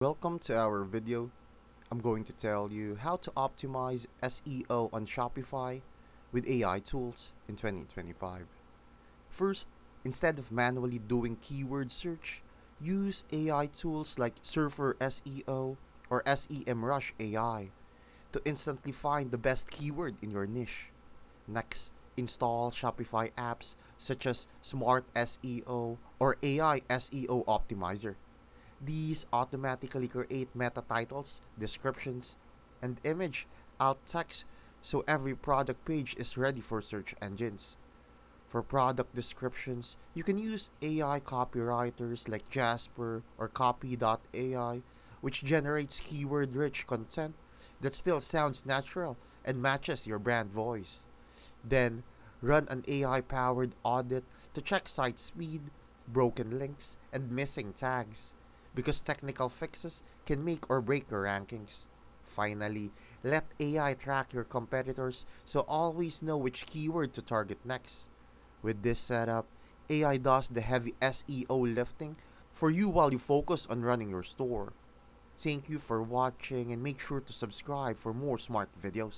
Welcome to our video. I'm going to tell you how to optimize SEO on Shopify with AI tools in 2025. First, instead of manually doing keyword search, use AI tools like Surfer SEO or SEMrush AI to instantly find the best keyword in your niche. Next, install Shopify apps such as Smart SEO or AI SEO Optimizer. These automatically create meta titles, descriptions, and image alt text so every product page is ready for search engines. For product descriptions, you can use AI copywriters like Jasper or Copy.ai, which generates keyword rich content that still sounds natural and matches your brand voice. Then, run an AI powered audit to check site speed, broken links, and missing tags, because technical fixes can make or break your rankings. Finally, let AI track your competitors so always know which keyword to target next. With this setup, AI does the heavy SEO lifting for you while you focus on running your store. Thank you for watching and make sure to subscribe for more smart videos.